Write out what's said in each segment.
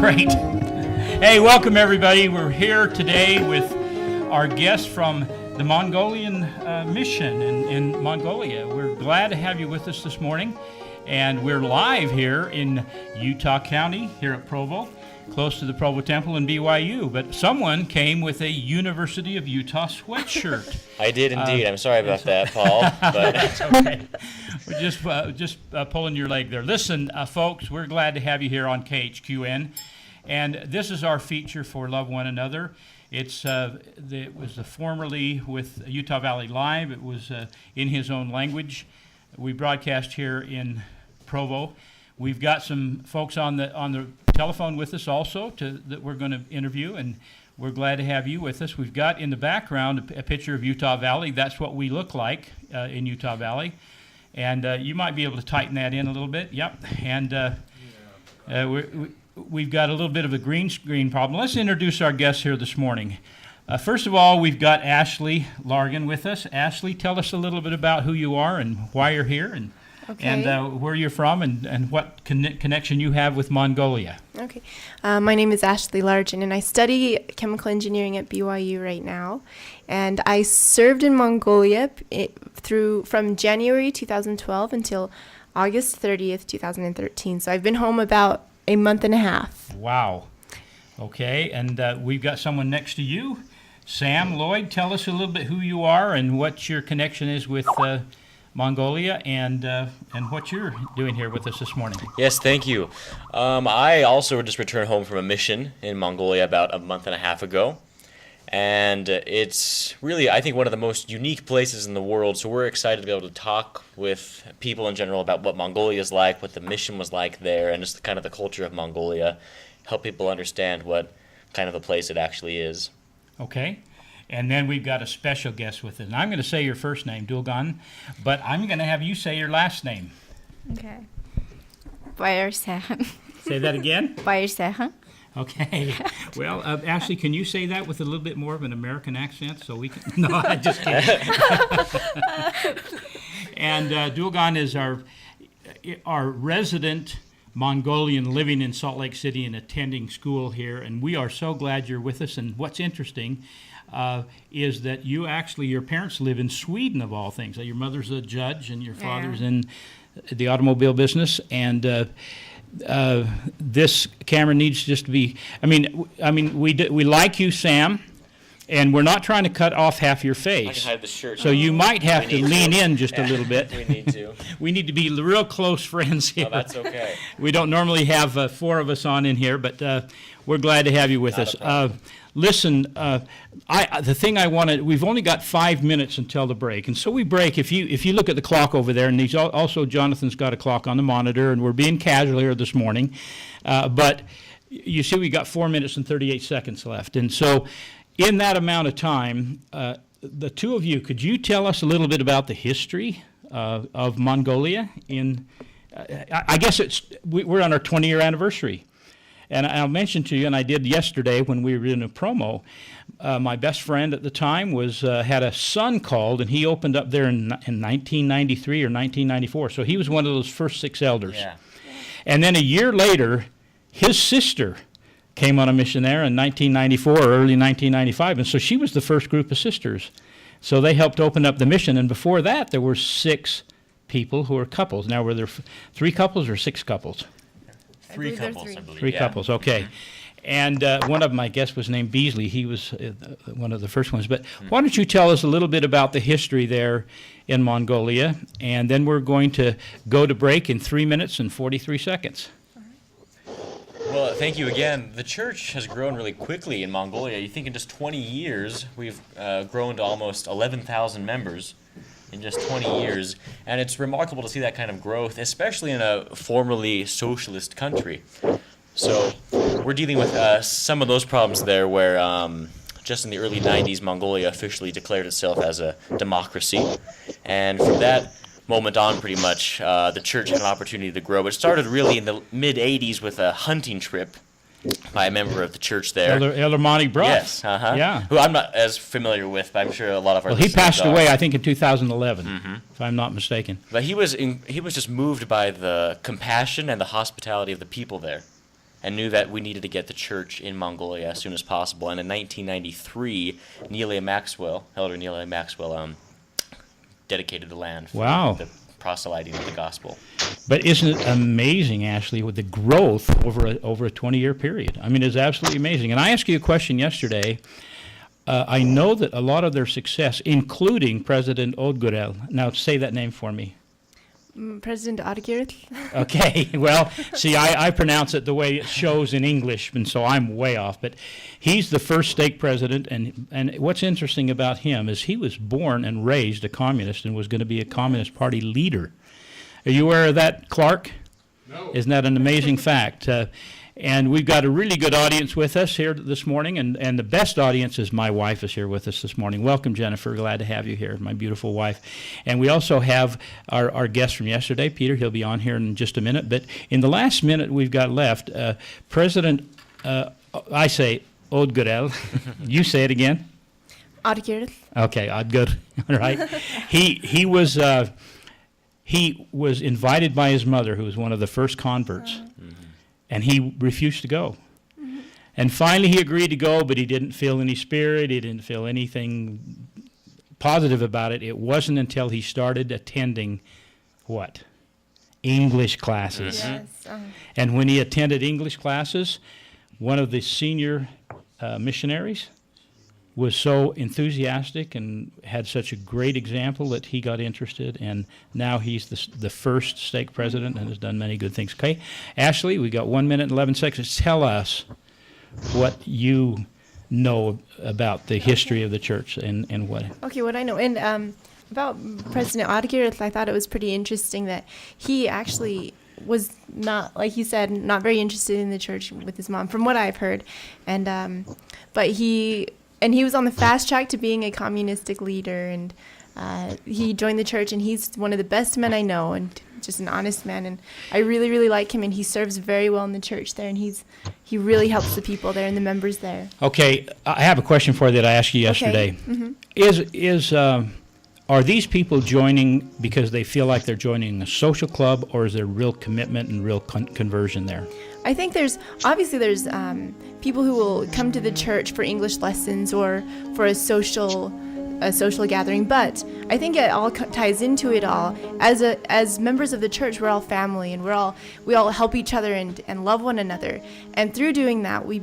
Great. Hey, welcome everybody. We're here today with our guests from the Mongolian mission in Mongolia. We're glad to have you with us this morning. And we're live here in Utah County, here at Provo, close to the Provo Temple and BYU. But someone came with a University of Utah sweatshirt. I did indeed. I'm sorry about that, Paul. But That's okay. We're just pulling your leg there. Listen, folks, we're glad to have you here on KHQN. And this is our feature for Love One Another. It was formerly with Utah Valley Live. It was in his own language. We broadcast here in Provo. We've got some folks on the telephone with us also that we're going to interview, and we're glad to have you with us. We've got in the background a picture of Utah Valley. That's what we look like in Utah Valley. And you might be able to tighten that in a little bit. Yep. And we've got a little bit of a green screen problem. Let's introduce our guests here this morning. First of all, we've got Ashley Largin with us. Ashley, tell us a little bit about who you are and why you're here, and where you're from, and what connection you have with Mongolia. Okay. My name is Ashley Largin, and I study chemical engineering at BYU right now. And I served in Mongolia from January 2012 until August 30th, 2013. So I've been home about a month and a half. Wow. Okay, and we've got someone next to you. Sam Lloyd, tell us a little bit who you are and what your connection is with Mongolia and what you're doing here with us this morning. yes, thank you. I also just returned home from a mission in Mongolia about a month and a half ago. And it's really, I think, one of the most unique places in the world. So we're excited to be able to talk with people in general about what Mongolia is like, what the mission was like there, and just kind of the culture of Mongolia. Help people understand what kind of a place it actually is. Okay. And then we've got a special guest with us. And I'm going to say your first name, Dulguun, but I'm going to have you say your last name. Okay. Bayarsaikhan. Say that again? Bayarsaikhan. Okay. Well, Ashley, can you say that with a little bit more of an American accent so we can... No, I just kidding. And Dulguun is our resident Mongolian living in Salt Lake City and attending school here, and we are so glad you're with us. And what's interesting is that your parents live in Sweden, of all things. Your mother's a judge and your father's in the automobile business, and this camera needs just to be, we like you, Sam, and we're not trying to cut off half your face. I can hide the shirt. So you might have to lean in just a little bit. We need to. We need to be real close friends here. Oh, that's okay. We don't normally have four of us on in here, but we're glad to have you with us. Listen, the thing I wanted, we've only got 5 minutes until the break, and so we break. If you look at the clock over there, and also Jonathan's got a clock on the monitor, and we're being casual here this morning, but you see we got 4 minutes and 38 seconds left, and so in that amount of time, the two of you, could you tell us a little bit about the history of Mongolia? I guess we're on our 20-year anniversary. And I'll mention to you, and I did yesterday when we were in a promo, my best friend at the time had a son called, and he opened up there in 1993 or 1994. So he was one of those first 6 elders. Yeah. And then a year later, his sister came on a mission there in 1994 or early 1995, and so she was the first group of sisters. So they helped open up the mission, and before that, there were 6 people who were couples. Now, were there 3 couples or 6 couples? 3 couples, I believe. 3 couples, okay. And one of them, I guess, was named Beasley. He was one of the first ones. But why don't you tell us a little bit about the history there in Mongolia, and then we're going to go to break in 3 minutes and 43 seconds. Well, thank you again. The church has grown really quickly in Mongolia. You think in just 20 years, we've grown to almost 11,000 members in just 20 years. And it's remarkable to see that kind of growth, especially in a formerly socialist country. So we're dealing with some of those problems there where just in the early 90s, Mongolia officially declared itself as a democracy. And from that moment on, pretty much, the church had an opportunity to grow. It started really in the mid-'80s with a hunting trip by a member of the church there. Elder Monty Bruff. Yes, yeah. Who I'm not as familiar with, but I'm sure a lot of our Well, he listeners passed are. away, I think, in 2011, if I'm not mistaken. But he was just moved by the compassion and the hospitality of the people there. and knew that we needed to get the church in Mongolia as soon as possible. And in 1993, Elder Nelia Maxwell, dedicated the land for Wow. the proselyting of the gospel. But isn't it amazing, Ashley, with the growth over a 20-year period? I mean, it's absolutely amazing. And I asked you a question yesterday. I know that a lot of their success, including President Odgurel. Now, say that name for me. President Odgurel. Okay, well, see, I pronounce it the way it shows in English, and so I'm way off. But he's the first stake president, and what's interesting about him is he was born and raised a communist and was going to be a Communist Party leader. Are you aware of that, Clark? No. Isn't that an amazing fact? And we've got a really good audience with us here this morning, and the best audience is my wife is here with us this morning. Welcome, Jennifer. Glad to have you here, my beautiful wife. And we also have our guest from yesterday, Peter. He'll be on here in just a minute. But in the last minute we've got left, President, I say Odgurel. You say it again? Odgurel. Okay, Odgur. All right. He was invited by his mother, who was one of the first converts. And he refused to go. Mm-hmm. And finally he agreed to go, but he didn't feel any spirit. He didn't feel anything positive about it. It wasn't until he started attending what? English classes. Yes. And when he attended English classes, one of the senior missionaries was so enthusiastic and had such a great example that he got interested, and now he's the first stake president and has done many good things. Okay, Ashley, we got 1 minute and 11 seconds. Tell us what you know about the history of the church and what. Okay, what I know. And about President Odgurel, I thought it was pretty interesting that he actually was not, like he said, not very interested in the church with his mom, from what I've heard. And but he was on the fast track to being a communistic leader, and he joined the church, and he's one of the best men I know, and just an honest man, and I really, really like him, and he serves very well in the church there, and he really helps the people there and the members there. Okay, I have a question for you that I asked you yesterday. Okay. Mm-hmm. Are these people joining because they feel like they're joining a social club, or is there real commitment and real conversion there? I think there's people who will come to the church for English lessons or for a social gathering, but I think it all ties into it all. As members of the church, we're all family, and we all help each other and love one another. And through doing that, we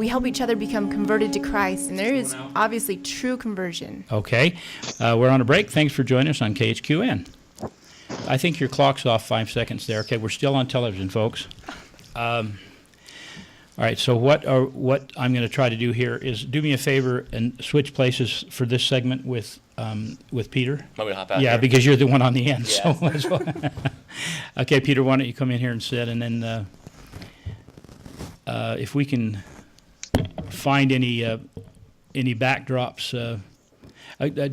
help each other become converted to Christ, and there is obviously true conversion. Okay, we're on a break. Thanks for joining us on KHQN. I think your clock's off 5 seconds there. Okay, we're still on television, folks. All right, so what I'm going to try to do here is do me a favor and switch places for this segment with Peter. Want me to hop out Yeah, here? because you're the one on the end. Yeah. So that's why. Okay, Peter, why don't you come in here and sit, and then if we can find any backdrops.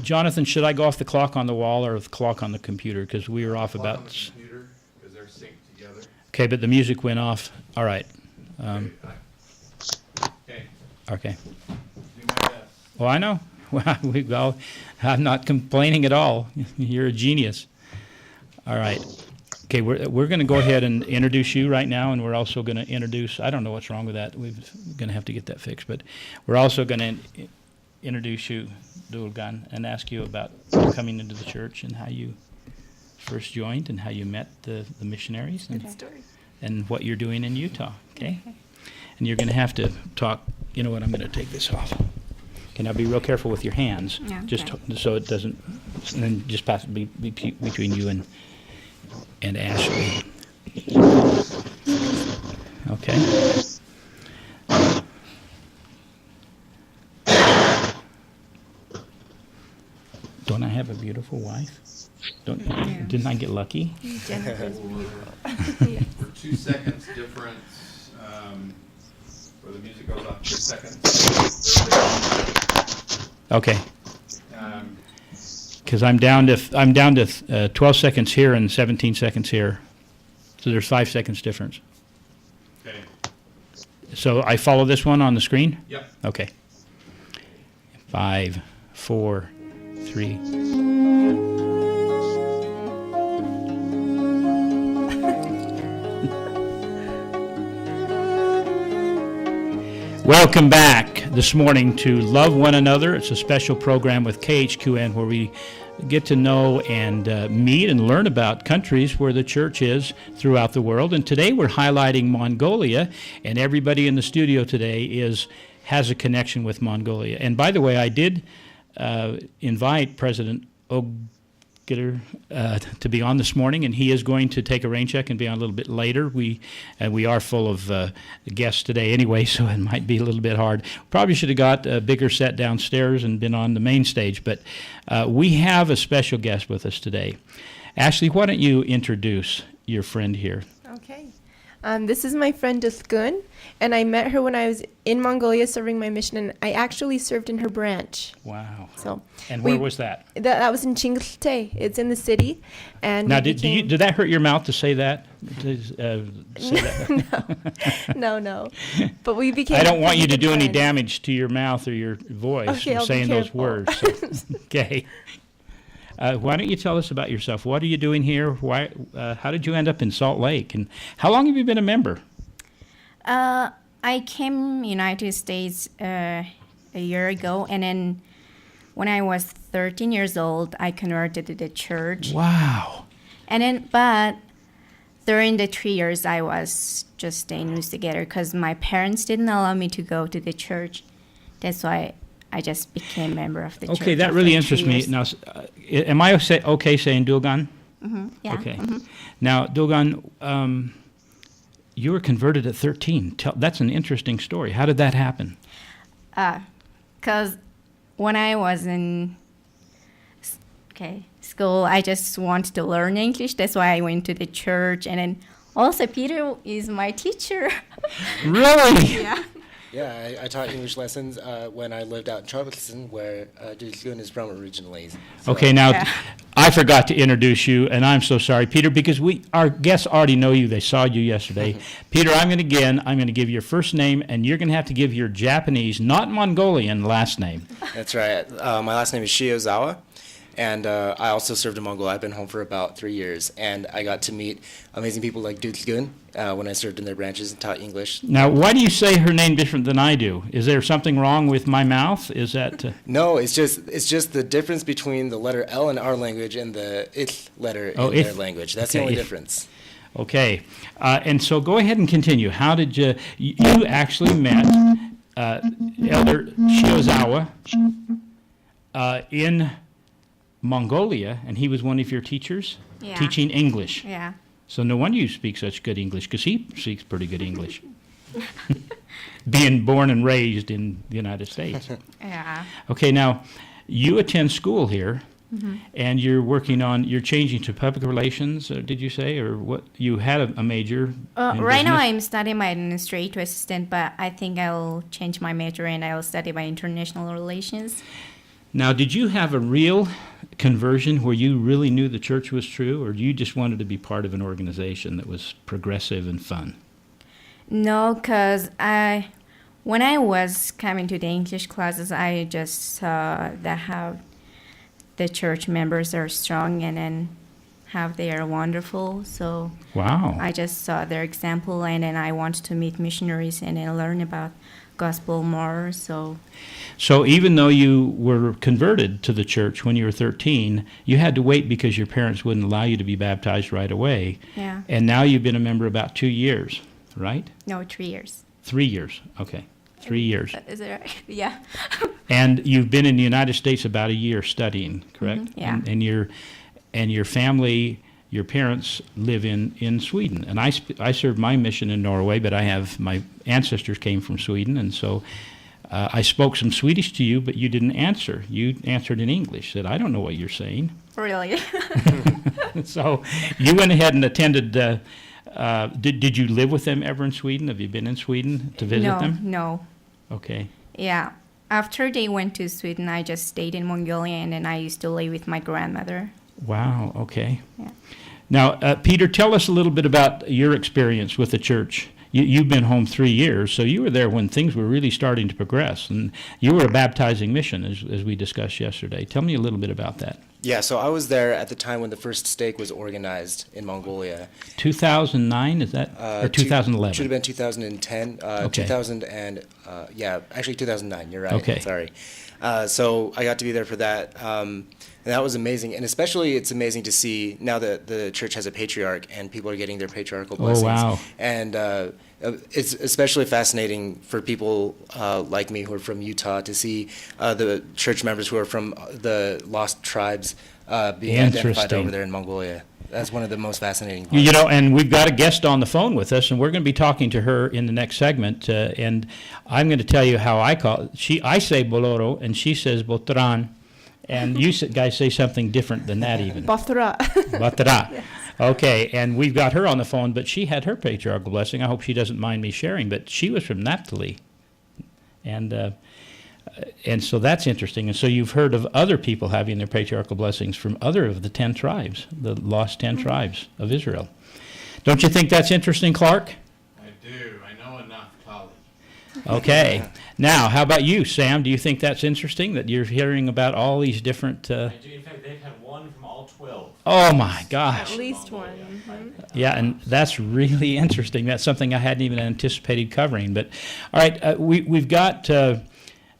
Jonathan, should I go off the clock on the wall or the clock on the computer? Because we were off Clock about. on the computer, because they're synced together. Okay, but the music went off. All right. Okay. Okay. Do my best. Well, I know. Well, I'm not complaining at all. You're a genius. All right. Okay, we're going to go ahead and introduce you right now, and we're also going to introduce. I don't know what's wrong with that. We're going to have to get that fixed, but we're also going to introduce you, Dulguun, and ask you about coming into the church and how you first joined and how you met the missionaries and what you're doing in Utah. Okay. And you're going to have to talk. You know what? I'm going to take this off. Okay, now be real careful with your hands, Yeah, just okay. so it doesn't, and then just pass it between you and Ashley. Okay. Don't I have a beautiful wife? Didn't I get lucky? Jennifer's beautiful. For 2 seconds difference, where the music goes off, 2 seconds. Okay. Um, Because I'm down to 12 seconds here and 17 seconds here, so there's 5 seconds difference. okay. So I follow this one on the screen. Yep. Okay. 5, 4, 3. Welcome back this morning to Love One Another. It's a special program with KHQN where we get to know and meet and learn about countries where the church is throughout the world. And today we're highlighting Mongolia, and everybody in the studio today has a connection with Mongolia. And by the way, I did invite President Ogger to be on this morning, and he is going to take a rain check and be on a little bit later. We are full of guests today anyway, so it might be a little bit hard. Probably should have got a bigger set downstairs and been on the main stage, but we have a special guest with us today. Ashley, why don't you introduce your friend here? Okay. This is my friend Dulguun, and I met her when I was in Mongolia serving my mission, and I actually served in her branch. Wow. So. And where was that? That was in Chingalte. It's in the city. And now, did that hurt your mouth to say that? Say that? No. But we became. I don't want you to do any friends. damage to your mouth or your voice Okay, from I'll be saying those careful. words. So, okay. Why don't you tell us about yourself? What are you doing here? Why? How did you end up in Salt Lake? And how long have you been a member? I came United States a year ago, and then when I was 13 years old, I converted to the church. Wow. And then, but during the 3 years, I was just staying loose together because my parents didn't allow me to go to the church. That's why I just became a member of the church. Okay, that after really 3 interests me. years. Now, am I okay saying Dulguun? Yeah. Okay. Now, Dulguun, you were converted at 13. That's an interesting story. How did that happen? Because when I was in school, I just wanted to learn English. That's why I went to the church. And then also Peter is my teacher. Really? Yeah. Yeah, I taught English lessons when I lived out in Charleston, where Dulguun is from originally. So- Okay, now Yeah. I forgot to introduce you, and I'm so sorry, Peter, because our guests already know you. They saw you yesterday. Peter, I'm going to give your first name, and you're going to have to give your Japanese, not Mongolian, last name. That's right. My last name is Shiozawa, and I also served in Mongolia. I've been home for about 3 years, and I got to meet amazing people like Dulguun when I served in their branches and taught English. Now, why do you say her name different than I do? Is there something wrong with my mouth? Is that... No, it's just the difference between the letter L in our language and the ich letter in their language. That's the Okay, only ich. difference. Okay, and so go ahead and continue. How did you actually met Elder Shiozawa in Mongolia, and he was one of your teachers? Yeah. Teaching English. Yeah. So no wonder you speak such good English, because he speaks pretty good English. Being born and raised in the United States. Yeah. Okay, now, you attend school here, and you're changing to public relations, did you say, or what? You had a major in Right now, business? I'm studying my administrative assistant, but I think I'll change my major and I'll study my international relations. Now, did you have a real conversion where you really knew the church was true, or you just wanted to be part of an organization that was progressive and fun? No, because when I was coming to the English classes, I just saw that how the church members are strong and then how they are wonderful. So Wow. I just saw their example, and then I wanted to meet missionaries and then learn about gospel more. So even though you were converted to the church when you were 13, you had to wait because your parents wouldn't allow you to be baptized right away. Yeah. And now you've been a member about 2 years, right? No, 3 years. 3 years, okay. 3 years. Is it right? Yeah. And you've been in the United States about a year studying, correct? yeah. And your family, your parents live in Sweden. And I served my mission in Norway, but my ancestors came from Sweden, and so I spoke some Swedish to you, but you didn't answer. You answered in English, said, I don't know what you're saying. Really? So you went ahead and attended, did you live with them ever in Sweden? Have you been in Sweden to visit them? No. Okay. Yeah. After they went to Sweden, I just stayed in Mongolia, and then I used to live with my grandmother. Wow, okay. Yeah. Now, Peter, tell us a little bit about your experience with the church. You've been home 3 years, so you were there when things were really starting to progress, and you were a baptizing mission, as we discussed yesterday. Tell me a little bit about that. Yeah, so I was there at the time when the first stake was organized in Mongolia. 2009, is that? Or 2011? Should have been 2010. Okay. 2000 and, yeah, actually 2009, you're right. Okay. Sorry. So I got to be there for that. And that was amazing. And especially it's amazing to see now that the church has a patriarch and people are getting their patriarchal blessings. wow. And it's especially fascinating for people like me who are from Utah to see the church members who are from the lost tribes being identified Interesting. over there in Mongolia. That's one of the most fascinating parts. You know, and we've got a guest on the phone with us, and we're going to be talking to her in the next segment. And I'm going to tell you how I call it. I say Boloro, and she says Botran. And you guys say something different than that even. Baatar. Baatar. Yes. Okay, and we've got her on the phone, but she had her patriarchal blessing. I hope she doesn't mind me sharing, but she was from Naphtali. And so that's interesting. And so you've heard of other people having their patriarchal blessings from other of the 10 tribes, the lost 10 tribes of Israel. Don't you think that's interesting, Clark? I do. I know enough, Tali. Okay. Now, how about you, Sam? Do you think that's interesting that you're hearing about all these different... I do. In fact, they've had one from all 12. Oh, my gosh. At least one. Yeah, and that's really interesting. That's something I hadn't even anticipated covering. But, all right, we've got...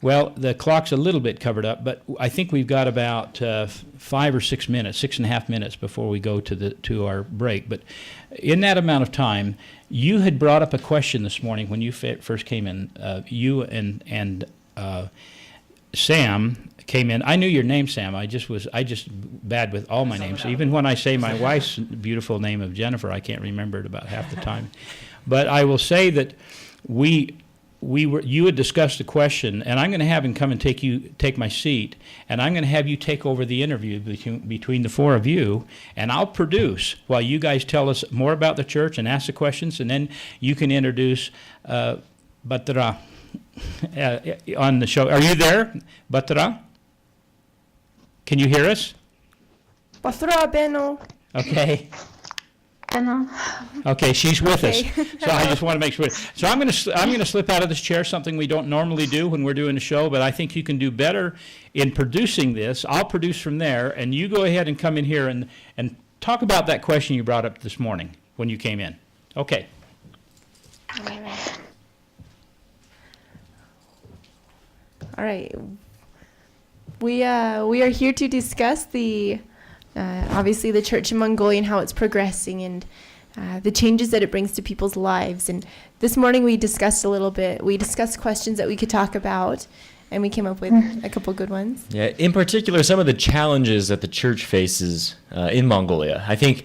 well, the clock's a little bit covered up, but I think we've got about 5 or 6 minutes, 6.5 minutes before we go to our break. But in that amount of time, you had brought up a question this morning when you first came in. You and Sam came in. I knew your name, Sam. I just bad with all my names. Even when I say my wife's beautiful name of Jennifer, I can't remember it about half the time. But I will say that you had discussed a question, and I'm going to have him come and take my seat, and I'm going to have you take over the interview between the four of you, and I'll produce while you guys tell us more about the church and ask the questions, and then you can introduce Baatar on the show. Are you there, Baatar? Can you hear us? Baatar Beno. Okay. Okay, she's with us. So I just want to make sure. So I'm going to slip out of this chair, something we don't normally do when we're doing a show, but I think you can do better in producing this. I'll produce from there, and you go ahead and come in here and talk about that question you brought up this morning when you came in. Okay. All right. We are here to discuss obviously the church in Mongolia and how it's progressing and the changes that it brings to people's lives. And this morning we discussed a little bit. We discussed questions that we could talk about, and we came up with a couple good ones. Yeah, in particular, some of the challenges that the church faces in Mongolia. I think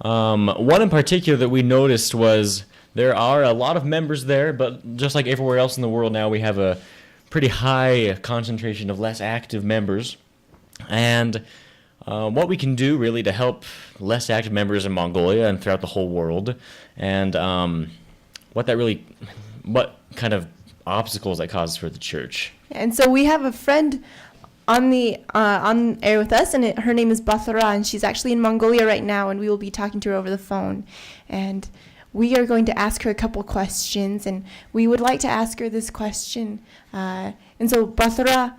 one in particular that we noticed was there are a lot of members there, but just like everywhere else in the world now, we have a pretty high concentration of less active members. And what we can do really to help less active members in Mongolia and throughout the whole world, and what kind of obstacles that causes for the church. And so we have a friend on air with us, and her name is Baatar, and she's actually in Mongolia right now, and we will be talking to her over the phone. And we are going to ask her a couple questions, and we would like to ask her this question. And so, Baatar,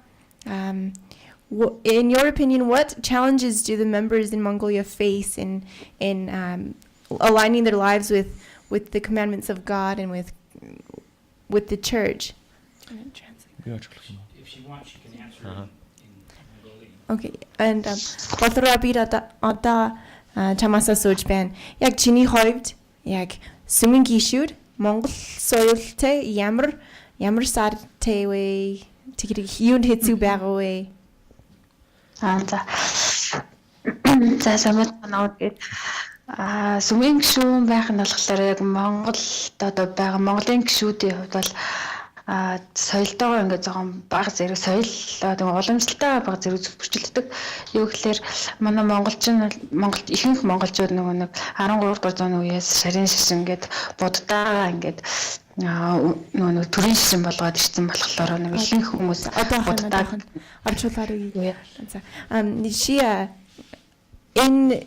in your opinion, what challenges do the members in Mongolia face in aligning their lives with the commandments of God and with the church? If she wants, she can answer in Mongolian. Okay, and Baatar bida ada chamasa sojban. Яг чиний хувьд яг сүмэн гишүүд Монгол соёлтой ямар сартай вэ? Тэр юунд хэцүү байгаа вэ? За самбат наад гээд сүмэн гишүүн байх нь болохоор яг Монголд одоо байгаа Монголын гишүүдийн хувьд бол соёлтойгоо ингээд жоохон бага зэрэг соёл уламжлалтай бага зэрэг зөрчилдөг. Юу гэхээр манай Монголд ихэнх монголчууд нэг 13 дугаар зууны үеэс шарын шишин ингээд буддаа ингээд нөгөө төрийн шишин болгоод ирсэн болохоор нэг ихэнх хүмүүс буддаа орчуулаарай. In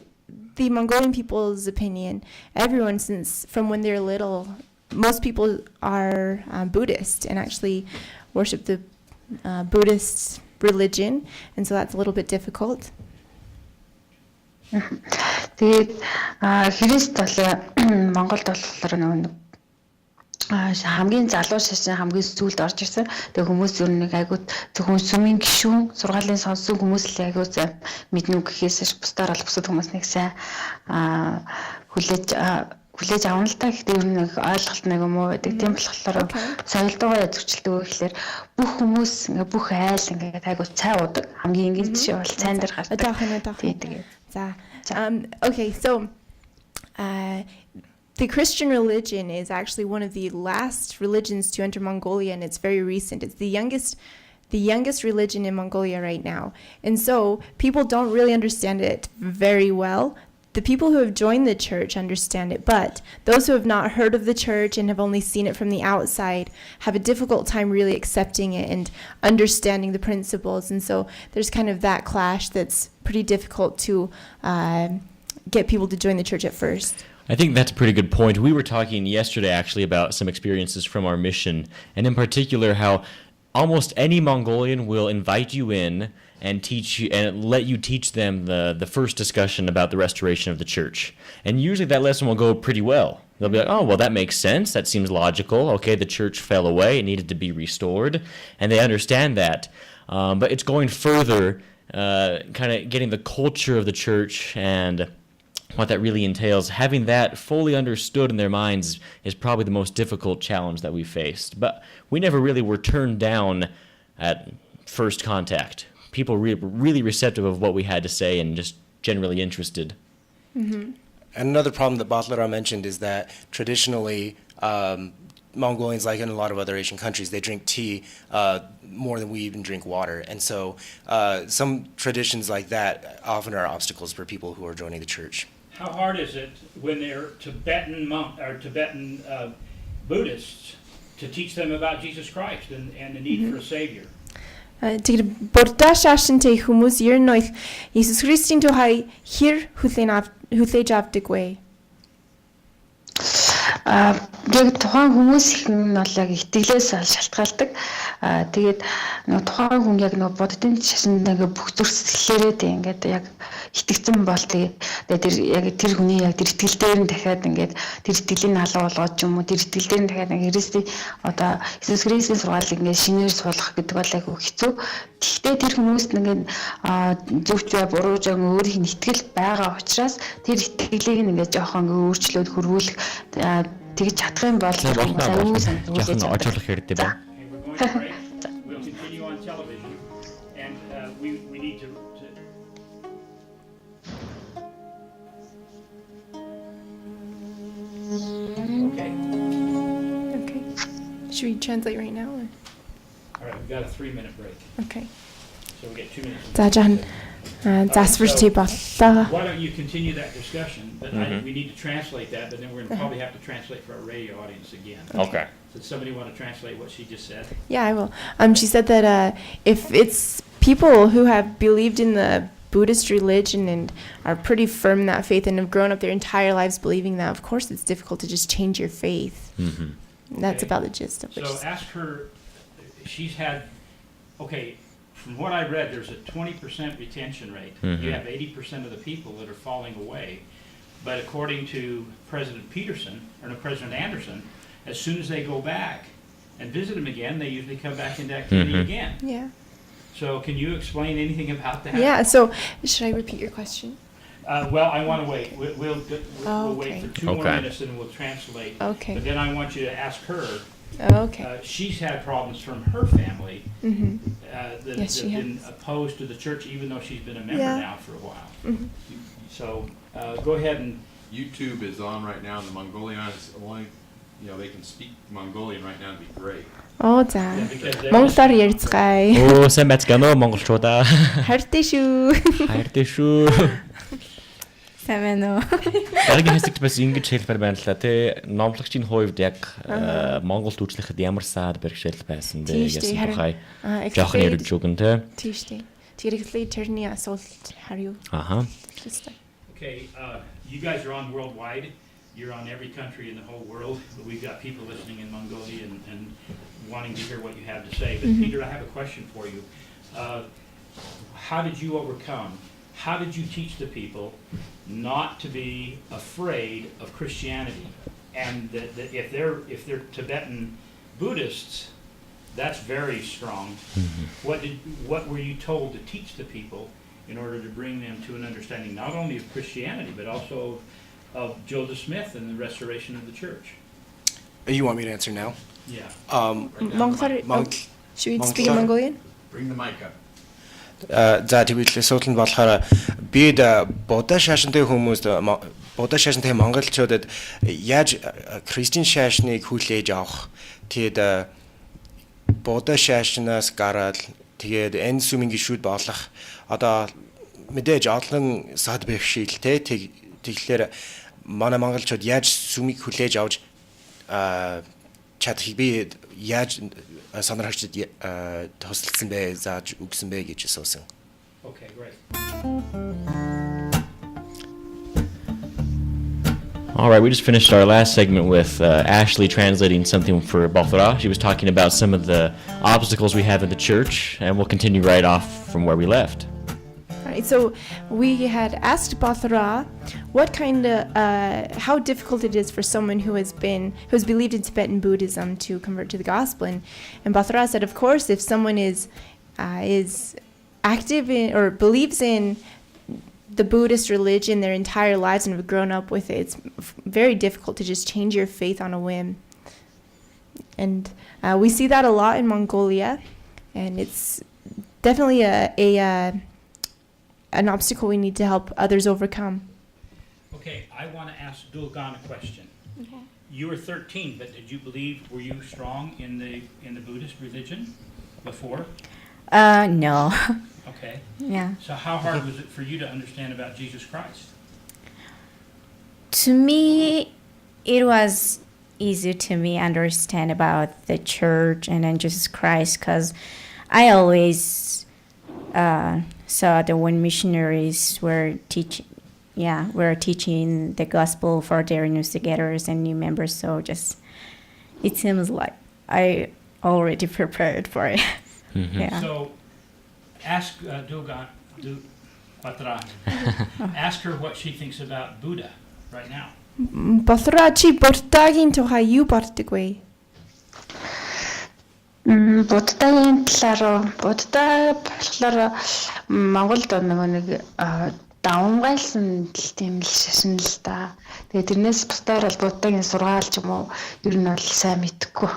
the Mongolian people's opinion, everyone from when they're little, most people are Buddhist and actually worship the Buddhist religion, and so that's a little bit difficult. Тэгээд Христ бол Монголд болохоор нэг хамгийн залуу шашин хамгийн сүүлд орж ирсэн. Тэгээ хүмүүс ер нь нэг айгуу зөвхөн сүмийн гишүүн сургаалын сонссон хүмүүс л айгуу сайн мэднэ гэхээс бусдаар бол бусад хүмүүс нэг сайн хүлээж авна л та. Гэхдээ ер нь нэг ойлголт нэг юм уу байдаг. Тийм болохоор соёлтойгоо зөрчилдөг гэхэлэр бүх хүмүүс ингээ бүх айл ингээ айгуу цай удаг. Хамгийн энгийн жишээ бол цайн дээр гардаг. Тэгээд okay, so the Christian religion is actually one of the last religions to enter Mongolia, and it's very recent. It's the youngest religion in Mongolia right now. And so people don't really understand it very well. The people who have joined the church understand it, but those who have not heard of the church and have only seen it from the outside have a difficult time really accepting it and understanding the principles. And so there's kind of that clash that's pretty difficult to get people to join the church at first. I think that's a pretty good point. We were talking yesterday actually about some experiences from our mission, and in particular how almost any Mongolian will invite you in and teach you and let you teach them the first discussion about the restoration of the church. And usually that lesson will go pretty well. They'll be like, oh, well, that makes sense. That seems logical. Okay, the church fell away. It needed to be restored. And they understand that. But it's going further, kind of getting the culture of the church and what that really entails. Having that fully understood in their minds is probably the most difficult challenge that we faced. But we never really were turned down at first contact. People were really receptive of what we had to say and just generally interested. And another problem that Baatar mentioned is that traditionally Mongolians, like in a lot of other Asian countries, they drink tea more than we even drink water. And so some traditions like that often are obstacles for people who are joining the church. How hard is it when they're Tibetan monk or Tibetan Buddhists to teach them about Jesus Christ and the need for a Savior? Тэгээд Будда шашинтай хүмүүс ер нь бол Иесус Христийн тухай хэр хүлээж авдаг вэ? Яг тухайн хүмүүс их нь бол яг итгэлээс шалтгаалдаг. Тэгээд нөгөө тухайн хүн яг нөгөө буддын шашинд ингээ бүх зүрхсэлээрээ тэг ингээд яг итгэцэн бол тэгээд тэр яг тэр хүний яг тэр итгэл дээр нь дахиад ингээд тэр итгэлийн халуу болгоод ч юм уу тэр итгэл дээр нь дахиад ингээ Христийн одоо Иесус Христийн сургаалыг ингээ шинээр суулгах гэдэг бол айгүй хэцүү. Гэхдээ тэр хүмүүст ингээд зөвч бай буруу жаа өөрийнх нь итгэл байгаа учраас тэр итгэлийг ингээ жоохон ингээ өөрчлөөд хөрвүүлэх тэгж чадах юм бол аюул санагдаж байна. We'll continue on television, and we need to. Okay. Okay. Should we translate right now? Or? All right, we've got a 3-minute break, Okay. so we get 2 minutes. За жан засварч боллоо. Why don't you continue that discussion? But we need to translate that, but then we're going to probably have to translate for our radio audience again. Okay. Does somebody want to translate what she just said? Yeah, I will. She said that if it's people who have believed in the Buddhist religion and are pretty firm in that faith and have grown up their entire lives believing that, of course it's difficult to just change your faith. That's Okay. about the gist of it. So ask her, she's had, okay, from what I read, there's a 20% retention rate. You have 80% of the people that are falling away. But according to President President Anderson, as soon as they go back and visit them again, they usually come back into activity again. Yeah. So can you explain anything about that? Yeah, so should I repeat your question? Well, I want to wait. We'll wait Okay. for 2 more Okay. minutes and we'll translate. Okay. But then I want you to ask her. Okay. She's had problems from her family that Yes, she have been has. opposed to the church, even though she's been a member Yeah. now for a while. So go ahead and. YouTube is on right now, and the Mongolian is only, they can speak Mongolian right now. It'd be great. За. because they're Монголоор ярьцгаая. Оо, сайн байцгаана уу монголчуудаа. Хайртай шүү. Хайртай шүү. Сайн байна уу? Дараагийн хэсэгт бас ингэж хэлбэр байна л да тий. Номлогчийн хувьд яг Монголд үйлчлэхэд ямар саад бэрхшээл байсан бэ Тийм шүү, гэсэн харин, тухай explain- жоохон ярьж өгөн тий. Тийм шүү. Тэгэхээр тэрний асуулт харъя. Аха. Okay, you guys are on worldwide. You're on every country in the whole world. But we've got people listening in Mongolia and wanting to hear what you have to say. But Peter, I have a question for you. How did you overcome how did you teach the people not to be afraid of Christianity? And that if they're Tibetan Buddhists, that's very strong. What were you told to teach the people in order to bring them to an understanding not only of Christianity but also of Joseph Smith and the restoration of the church? You want me to answer now? Yeah. Should we speak in Mongolian? Bring the mic up. За тэгвэл асуудал нь болохоор бид Будда шашинтай хүмүүст Будда шашинтай монголчуудад яаж христийн шашныг хүлээж авах тэгээд Будда шашнаас гараад тэгээд энэ сүмийн гишүүд болох одоо мэдээж олон сад бэрхшээлтэй тэгэхээр манай монголчууд яаж сүмийг хүлээж авч чадхийг би яаж сонирхогчдод тусалсан бэ зааж өгсөн бэ гэж асуусан. Okay, great. All right, we just finished our last segment with Ashley translating something for Baatar. She was talking about some of the obstacles we have in the church, and we'll continue right off from where we left. All right, so we had asked Baatar what kind of, how difficult it is for someone who has believed in Tibetan Buddhism to convert to the gospel, and Baatar said, of course, if someone is active in or believes in the Buddhist religion their entire lives and have grown up with it, it's very difficult to just change your faith on a whim. And we see that a lot in Mongolia, and it's definitely an obstacle we need to help others overcome. Okay, I want to ask Dulguun a question. Okay. You were 13, but were you strong in the Buddhist religion before? No. Okay. Yeah. So how hard was it for you to understand about Jesus Christ? To me, it was easy to me understand about the church and then Jesus Christ, because I always saw that when missionaries were teaching the gospel for their investigators and new members. So it seems like I already prepared for it. Mm-hmm. Yeah. So ask Dulguun, ask her what she thinks about Buddha right now. Baatar чи Буддагийн тухай юу боддог вэ? Буддагийн талаар Будда болохоор Монголд нэг давмгайлсан тийм л шашин л да. Тэгээд тэрнээс бусдаар бол Буддагийн сургаал ч юм уу ер нь бол сайн мэдхгүй.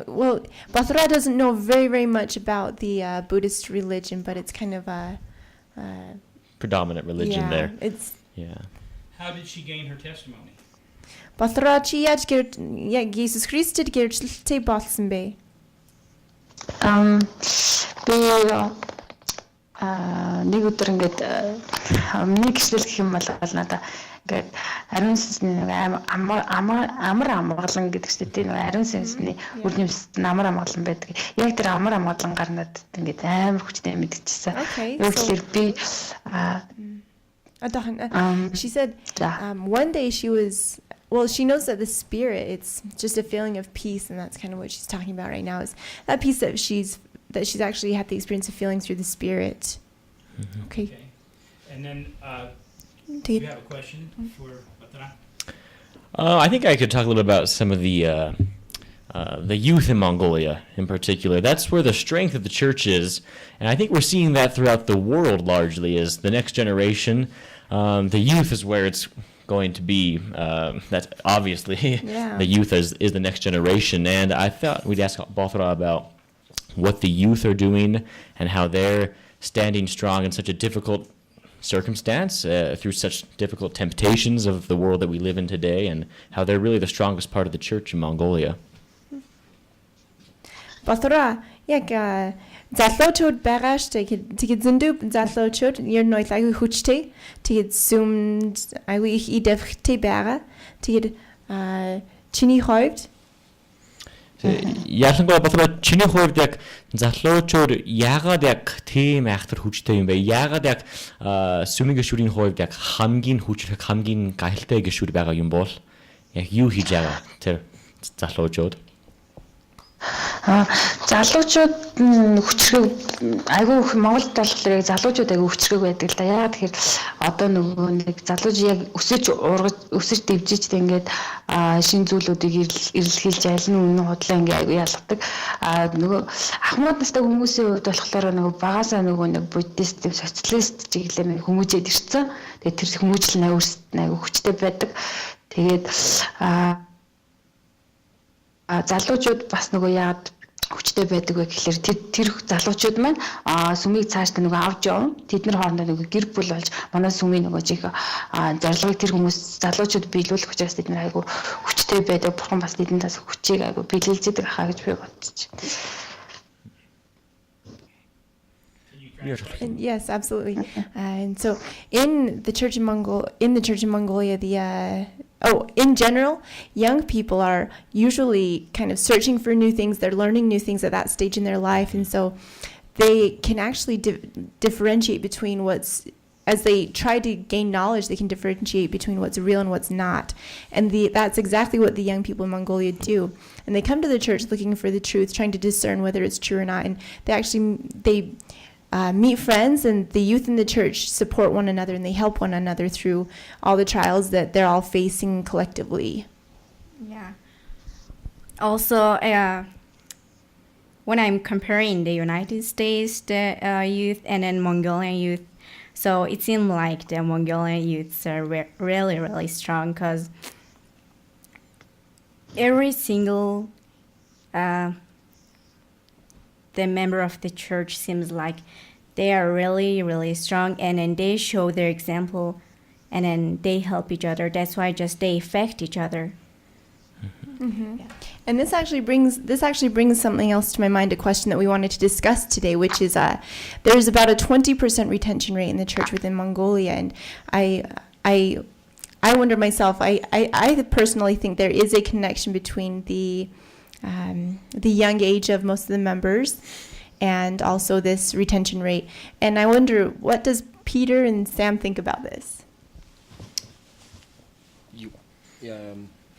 Well, Baatar doesn't know very, very much about the Buddhist religion, but it's kind of a Predominant religion there. Yeah. How did she gain her testimony? Baatar чи яаж Jesus Christ-д гэрчлэлтэй болсон бэ? Би нэг өдөр ингээд миний гэрчлэл гэх юм бол надаа ингээд ариун сүнсний амар амгалан гэдэг чинь тийм ариун сүнсний үр нэмсэд амар амгалан байдаг. Яг тэр амар амгалан гарнаад ингээд амар хүчтэй мэдчихсэн. Тэгэхээр би she said one day she knows that the spirit, it's just a feeling of peace, and that's kind of what she's talking about right now, is that peace that she's actually had the experience of feeling through the spirit. Mm-hmm. Okay. And then do you have a question for Baatar? I think I could talk a little bit about some of the youth in Mongolia in particular. That's where the strength of the church is, and I think we're seeing that throughout the world largely, is the next generation. The youth is where it's going to be. That's obviously the youth is the next generation, and I thought we'd ask Baatar about what the youth are doing and how they're standing strong in such a difficult circumstance, through such difficult temptations of the world that we live in today, and how they're really the strongest part of the church in Mongolia. Baatar яг залуучууд байгаа штэ. Тэгээд зөндөө залуучууд ер нь аягүй хүчтэй. Тэгээд сүмд аягүй их идэвхтэй байгаа. Тэгээд чиний хувьд Ялангуяа Бaatar чиний хувьд яг залуучууд яагаад яг тийм айхтар хүчтэй юм бэ? Яагаад яг сүмийн гишүүдийн хувьд яг хамгийн хүчлэг, хамгийн гахалтай гишүүд байгаа юм бол яг юу хийж байгаа тэр залуучууд? Залуучууд хүчрэг айгүй Монголд болохоор яг залуучууд айгүй хүчрэг байдаг л да. Яагаад тэгэхээр одоо нөгөө нэг залууч яг өсөж ургаж өсөж дэвжиж ингээд шинэ зүйлүүдийг эрэлхийлж аль нь үнэн худлаа ингээд айгүй ялгадаг. Нөгөө ахмад настай хүмүүсийн хувьд болохоор нөгөө багасаа нөгөө нэг буддист, социалист чиглэлээр нэг хүмүүжээд ирсэн. Тэгээд тэр хүмүүжил айгүй хүчтэй байдаг. Тэгээд залуучууд бас нөгөө яагаад хүчтэй байдаг вэ гэхээр тэр залуучууд маань сүмийг цаашдаа нөгөө авч явна. Тэд нар хоорондоо нөгөө гэр бүл болж манай сүмийн нөгөө жиг зорилгыг тэр хүмүүс залуучууд биелүүлэх учраас тэд нар айгүй хүчтэй байдаг. Бурхан бас тэднээс хүчийг айгүй биелүүлж идэг хаа гэж би бодчих. And yes, absolutely. And so, in the church in Mongolia, in general, young people are usually kind of searching for new things. They're learning new things at that stage in their life, and so they can actually differentiate between as they try to gain knowledge, they can differentiate between what's real and what's not. And that's exactly what the young people in Mongolia do. And they come to the church looking for the truth, trying to discern whether it's true or not. And they meet friends, and the youth in the church support one another, and they help one another through all the trials that they're all facing collectively. Yeah. Also, when I'm comparing the United States youth and then Mongolian youth, so it seems like the Mongolian youths are really, really strong because every single the member of the church seems like they are really, really strong, and then they show their example, and then they help each other. That's why they affect each other. Mm-hmm. Yeah. And this actually brings something else to my mind, a question that we wanted to discuss today, which is there's about a 20% retention rate in the church within Mongolia, and I wonder myself, I personally think there is a connection between the young age of most of the members and also this retention rate. And I wonder, what does Peter and Sam think about this?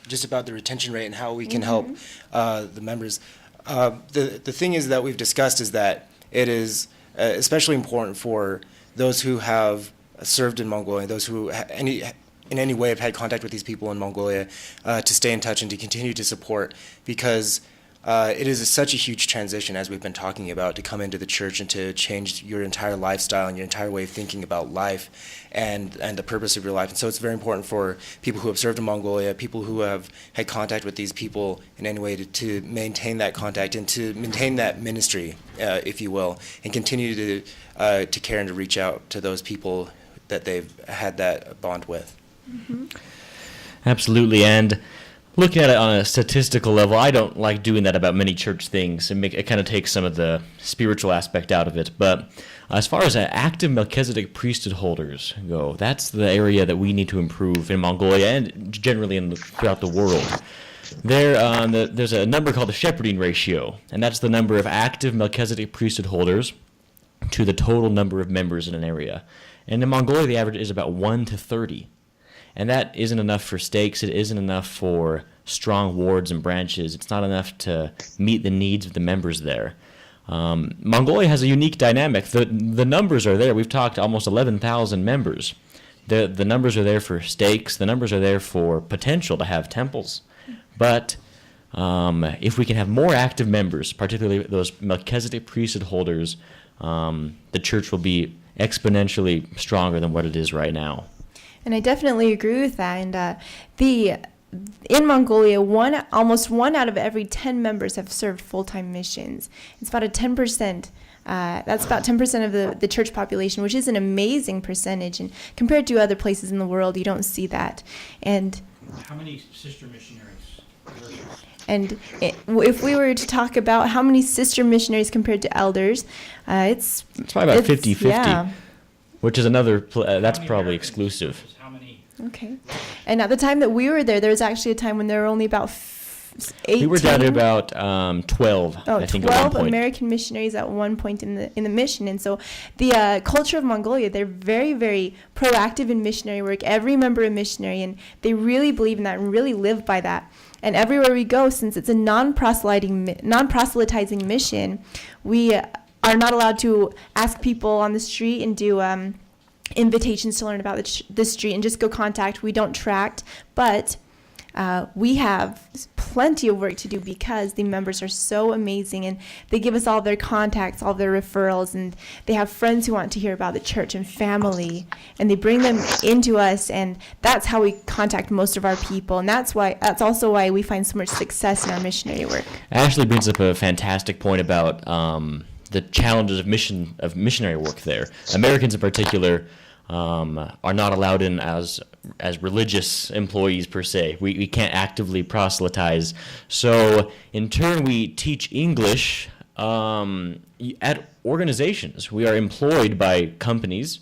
Just about the retention rate and how we can help the members. The thing is that we've discussed is that it is especially important for those who have served in Mongolia, those who in any way have had contact with these people in Mongolia, to stay in touch and to continue to support, because it is such a huge transition, as we've been talking about, to come into the church and to change your entire lifestyle and your entire way of thinking about life and the purpose of your life. And so it's very important for people who have served in Mongolia, people who have had contact with these people in any way, to maintain that contact and to maintain that ministry, if you will, and continue to care and to reach out to those people that they've had that bond with. Mm-hmm. Absolutely. And looking at it on a statistical level, I don't like doing that about many church things. It kind of takes some of the spiritual aspect out of it. But as far as active Melchizedek priesthood holders go, that's the area that we need to improve in Mongolia and generally throughout the world. There's a number called the shepherding ratio, and that's the number of active Melchizedek priesthood holders to the total number of members in an area. And in Mongolia, the average is about 1 to 30. And that isn't enough for stakes. It isn't enough for strong wards and branches. It's not enough to meet the needs of the members there. Mongolia has a unique dynamic. The numbers are there. We've talked almost 11,000 members. The numbers are there for stakes. The numbers are there for potential to have temples. But if we can have more active members, particularly those Melchizedek priesthood holders, the church will be exponentially stronger than what it is right now. And I definitely agree with that. And in Mongolia, almost 1 out of every 10 members have served full-time missions. It's about 10%. That's about 10% of the church population, which is an amazing percentage. And compared to other places in the world, you don't see that. And how many sister missionaries? And if we were to talk about how many sister missionaries compared to elders, it's probably about 50-50. Yeah. Which is that's probably exclusive. Okay. And at the time that we were there was actually a time when there were only about 18. We were down to about 12, Oh, I think, 12 at one point. American missionaries at one point in the mission. And so the culture of Mongolia, they're very, very proactive in missionary work. Every member a missionary, and they really believe in that and really live by that. And everywhere we go, since it's a non-proselytizing mission, we are not allowed to ask people on the street and do invitations to learn about the street and just go contact. We don't tract, but we have plenty of work to do because the members are so amazing, and they give us all their contacts, all their referrals, and they have friends who want to hear about the church and family, and they bring them into us, and that's how we contact most of our people, and that's also why we find so much success in our missionary work. Ashley brings up a fantastic point about the challenges of missionary work there. Americans in particular are not allowed in as religious employees per se. We can't actively proselytize. So in turn, we teach English at organizations. We are employed by companies.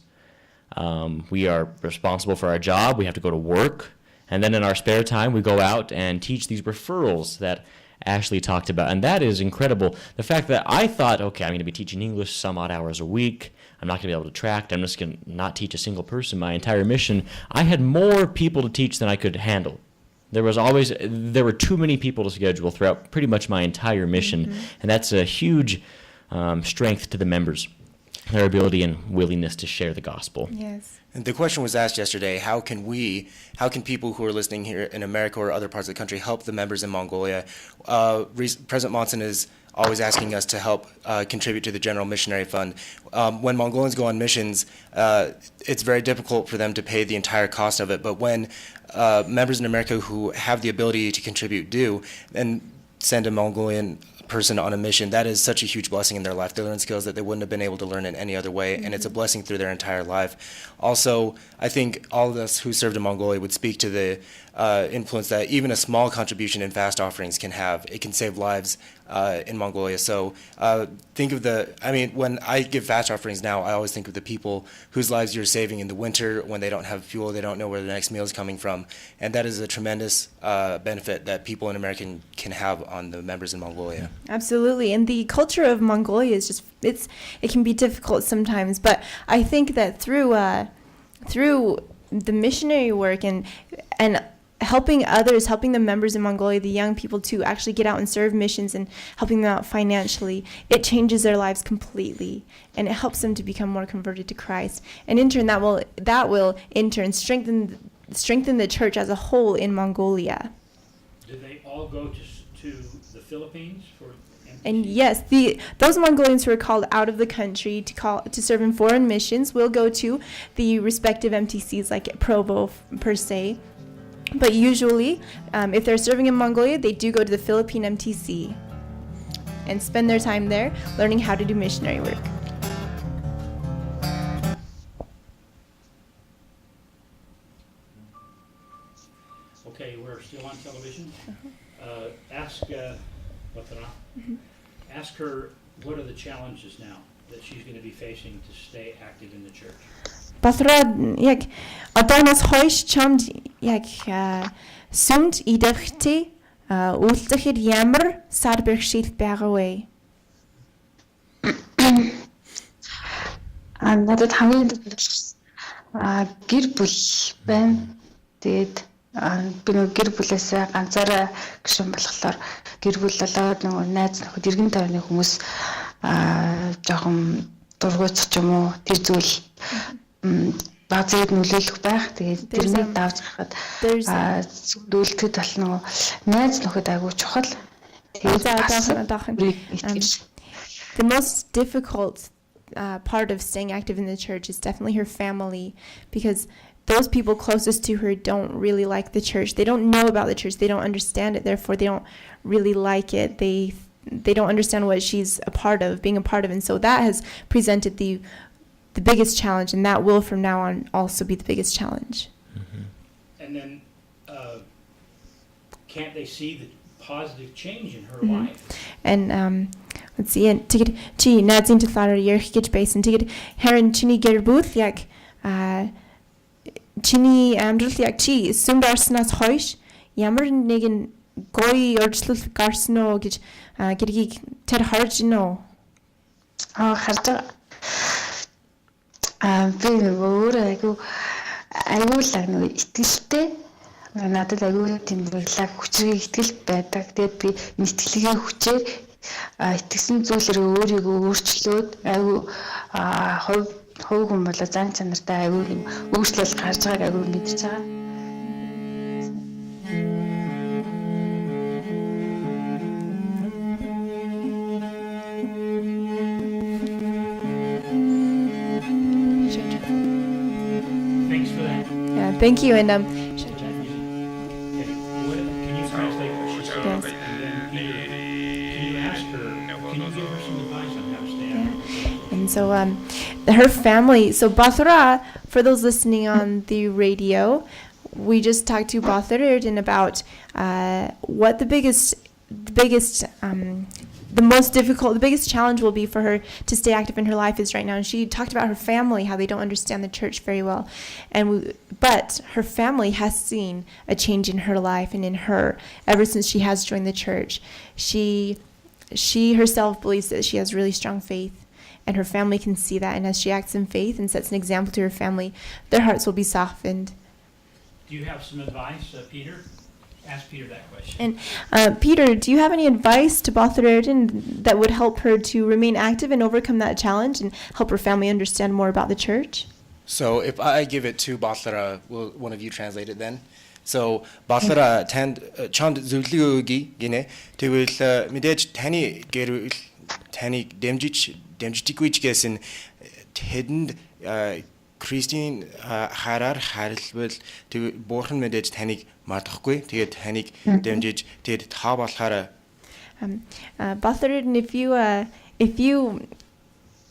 We are responsible for our job. We have to go to work. And then in our spare time, we go out and teach these referrals that Ashley talked about. And that is incredible. The fact that I thought, okay, I'm going to be teaching English some odd hours a week. I'm not going to be able to tract. I'm just going to not teach a single person my entire mission. I had more people to teach than I could handle. There were too many people to schedule throughout pretty much my entire mission. And that's a huge strength to the members, their ability and willingness to share the gospel. Yes. And the question was asked yesterday, how can people who are listening here in America or other parts of the country help the members in Mongolia? President Monson is always asking us to help contribute to the General Missionary Fund. When Mongolians go on missions, it's very difficult for them to pay the entire cost of it, but when members in America who have the ability to contribute do, and send a Mongolian person on a mission, that is such a huge blessing in their life. They learn skills that they wouldn't have been able to learn in any other way, and it's a blessing through their entire life. Also, I think all of us who served in Mongolia would speak to the influence that even a small contribution in fast offerings can have. It can save lives in Mongolia. So think of when I give fast offerings now, I always think of the people whose lives you're saving in the winter when they don't have fuel, they don't know where the next meal is coming from. And that is a tremendous benefit that people in America can have on the members in Mongolia. Absolutely. And the culture of Mongolia is just, it can be difficult sometimes, but I think that through the missionary work and helping others, helping the members in Mongolia, the young people to actually get out and serve missions and helping them out financially, it changes their lives completely, and it helps them to become more converted to Christ. And in turn, that will in turn strengthen the church as a whole in Mongolia. Do they all go to the Philippines for? And yes, those Mongolians who are called out of the country to serve in foreign missions will go to the respective MTCs, like Provo per se. But usually, if they're serving in Mongolia, they do go to the Philippine MTC and spend their time there learning how to do missionary work. Okay, we're still on television. Ask Baatar. Ask her what are the challenges now that she's going to be facing to stay active in the church. Баатар яг одооноос хойш чамд яг сүмд идэвхтэй үйлдэхээр ямар сар бэрхшээл байгаа вэ? Надад хамгийн гэр бүл байна. Тэгээд би нэг гэр бүлээсээ ганцаараа гишүүн болохоор гэр бүл болоод нөгөө найз нөхөд иргэн тойрны хүмүүс жоохон дургуйцах юм уу тэр зүйл базад нөлөөлөх байх. Тэгээд тэрнийг давж гарахад зүйлдэд бол нөгөө найз нөхөд айгүй чухал. The most difficult part of staying active in the church is definitely her family, because those people closest to her don't really like the church. They don't know about the church. They don't understand it. Therefore, they don't really like it. They don't understand what she's being a part of. And so that has presented the biggest challenge, and that will from now on also be the biggest challenge. Mm-hmm. And then can't they see the positive change in her life? And let's see, and ticket chi nadzin to thara yerkich base and ticket heron chini gerbuth yak chini amdril yak chi sumdarsnas hoish yammer negin гоё өөрчлөлт гарсан уу гэж гэргийг тэр харж байна уу? Харж байгаа. Би өөрөө айгүй л нэг итгэлтэй. Надад айгүй тийм баялаг хүчрэг итгэл байдаг. Тэгээд би итгэлийнхээ хүчээр итгэсэн зүйлээр өөрийгөө өөрчлөөд айгүй хувь хүн болоо зан чанартай айгүй юм өөрчлөлт гарч байгааг айгүй мэдчихэж байгаа. Thanks for that. Yeah, thank you. And Can you translate what she said? Yes. And then Peter, can you ask her, can you give her some advice on how to stand? And so her family, so Baatar, for those listening on the radio, we just talked to Boloredene about what the biggest challenge will be for her to stay active in her life is right now. And she talked about her family, how they don't understand the church very well. But her family has seen a change in her life and in her ever since she has joined the church. She herself believes that she has really strong faith, and her family can see that. And as she acts in faith and sets an example to her family, their hearts will be softened. Do you have some advice, Peter? Ask Peter that question. And Peter, do you have any advice to Boloredene that would help her to remain active and overcome that challenge and help her family understand more about the church? So if I give it to Baatar, will one of you translate it then? So Baatar чамд зөвлөгөө өгье гинэ. Тэгвэл мэдээж таны гэр таны дэмждэггүй ч гэсэн тэдэнд Кристин хараар харилбал тэг буурхан мэдээж таныг мадахгүй. Тэгээд таныг дэмжиж тэгэд та болохоор Boloredene, if you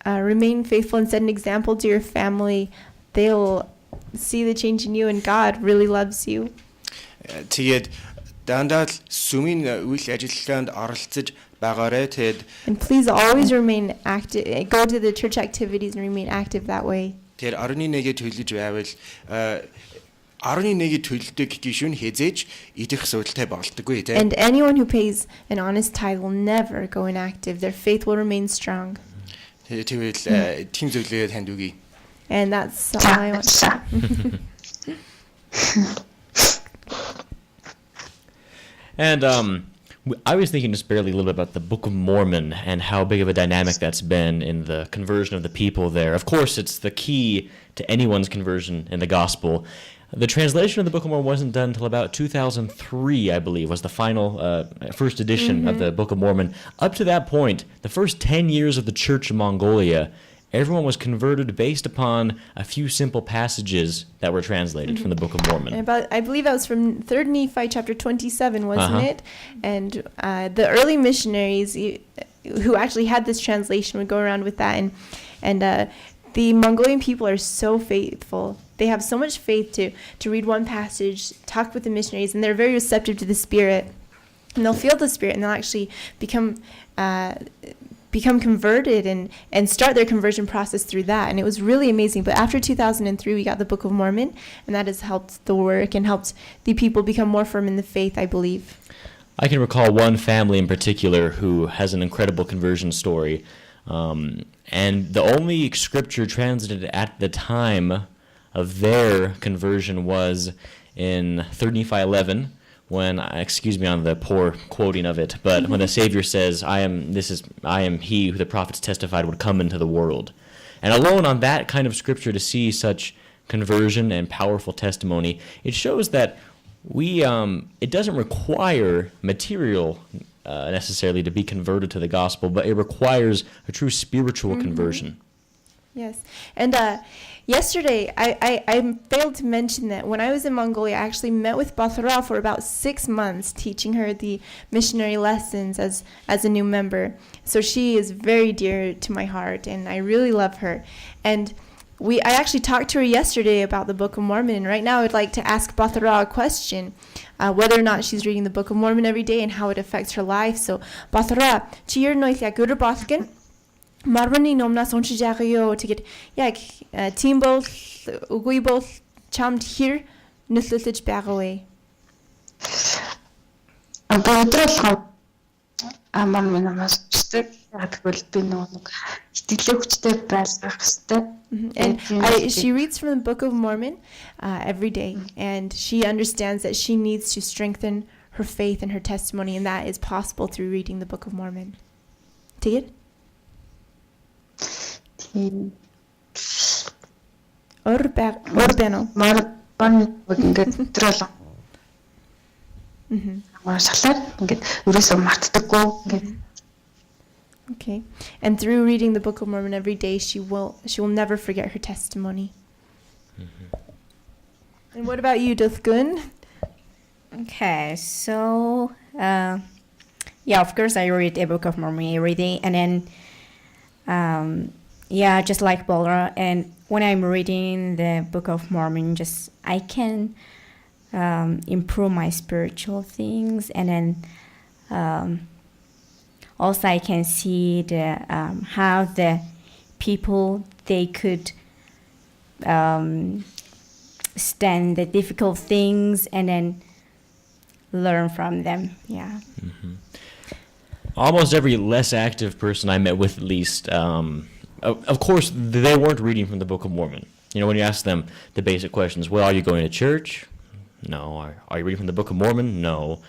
remain faithful and set an example to your family, they'll see the change in you, and God really loves you. тэгээд дандаа л сүмийн үйл ажиллагаанд оролцож байгаарэ. Тэгээд And please always remain active. Go to the church activities and remain active that way. тэр 11-гээ төлөж байвал 11-гээ төлдөг гишүүн хязээж идэх судалтай болдоггүй тийм. And anyone who pays an honest tithe will never go inactive. Their faith will remain strong. Тэгвэл тийм зөвлөгөө танд өгье. And that's all I want. And I was thinking just barely a little bit about the Book of Mormon and how big of a dynamic that's been in the conversion of the people there. Of course, it's the key to anyone's conversion in the gospel. The translation of the Book of Mormon wasn't done until about 2003, I believe, was the final first edition of the Book of Mormon. Up to that point, the first 10 years of the church in Mongolia, everyone was converted based upon a few simple passages that were translated from the Book of Mormon. I believe that was from 3rd Nephi chapter 27, wasn't it? And the early missionaries who actually had this translation would go around with that. And the Mongolian people are so faithful. They have so much faith to read one passage, talk with the missionaries, and they're very receptive to the Spirit. And they'll feel the Spirit, and they'll actually become converted and start their conversion process through that. And it was really amazing. But after 2003, we got the Book of Mormon, and that has helped the work and helped the people become more firm in the faith, I believe. I can recall one family in particular who has an incredible conversion story. And the only scripture translated at the time of their conversion was in 3 Nephi 11, when, excuse me on the poor quoting of it, but when the Savior says, I am he who the prophets testified would come into the world. And alone on that kind of scripture to see such conversion and powerful testimony, it shows that it doesn't require material necessarily to be converted to the gospel, but it requires a true spiritual conversion. Yes. And yesterday, I failed to mention that when I was in Mongolia, I actually met with Baatar for about 6 months, teaching her the missionary lessons as a new member. So she is very dear to my heart, and I really love her. And I actually talked to her yesterday about the Book of Mormon, and right now I would like to ask Baatar a question, whether or not she's reading the Book of Mormon every day and how it affects her life. So, Baatar, cheer noitlia guru batkin. Marmani nomnas onchijario to get team both ugui both chammed here nutlitich bagaway. Би өдөр болгоо амар минь сонсдог. Тэгвэл би нэг итгэлээ хүчтэй байлгах хэрэгтэй. And she reads from the Book of Mormon every day, and she understands that she needs to strengthen her faith and her testimony, and that is possible through reading the Book of Mormon. Take it. Orbeno. Ингээд өдөр болгоо. Шалаад ингээд өрөөсөө мартдаггүй ингээд. Okay. And through reading the Book of Mormon every day, she will never forget her testimony. And what about you, Dulguun? Okay, so yeah, of course I read the Book of Mormon every day, and then yeah, just like Boloredene, and when I'm reading the Book of Mormon, just I can improve my spiritual things, and then also I can see the how the people they could stand the difficult things and then learn from them. Yeah. Mm-hmm. Almost every less active person I met with, at least, of course, they weren't reading from the Book of Mormon. You know, when you ask them the basic questions, well, are you going to church? No. Are you reading from the Book of Mormon? No.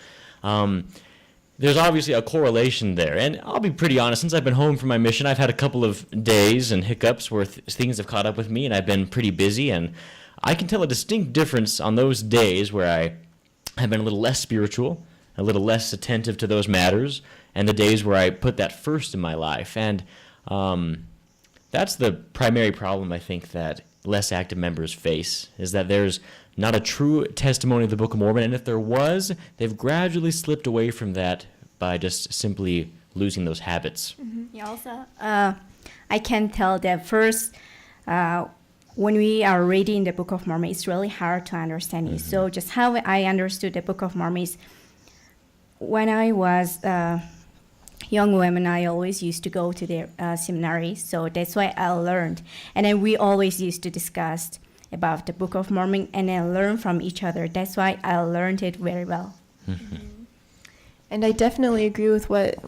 There's obviously a correlation there. And I'll be pretty honest, since I've been home from my mission, I've had a couple of days and hiccups where things have caught up with me, and I've been pretty busy. And I can tell a distinct difference on those days where I have been a little less spiritual, a little less attentive to those matters, and the days where I put that first in my life. And that's the primary problem I think that less active members face, is that there's not a true testimony of the Book of Mormon, and if there was, they've gradually slipped away from that by just simply losing those habits. Mm-hmm. Yeah, also, I can tell that first, when we are reading the Book of Mormon, it's really hard to understand it. Mm-hmm. So just how I understood the Book of Mormon is, when I was young woman, I always used to go to the seminary, so that's why I learned. And then we always used to discuss about the Book of Mormon and then learn from each other. That's why I learned it very well. Mm-hmm. And I definitely agree with what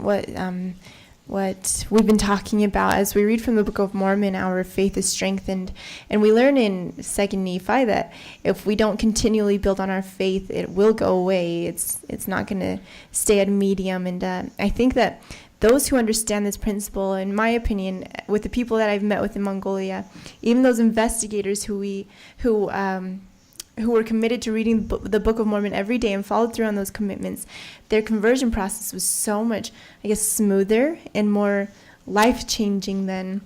we've been talking about. As we read from the Book of Mormon, our faith is strengthened. And we learn in 2 Nephi that if we don't continually build on our faith, it will go away. It's not going to stay at a medium. And I think that those who understand this principle, in my opinion, with the people that I've met with in Mongolia, even those investigators who were committed to reading the Book of Mormon every day and followed through on those commitments, their conversion process was so much, I guess, smoother and more life-changing than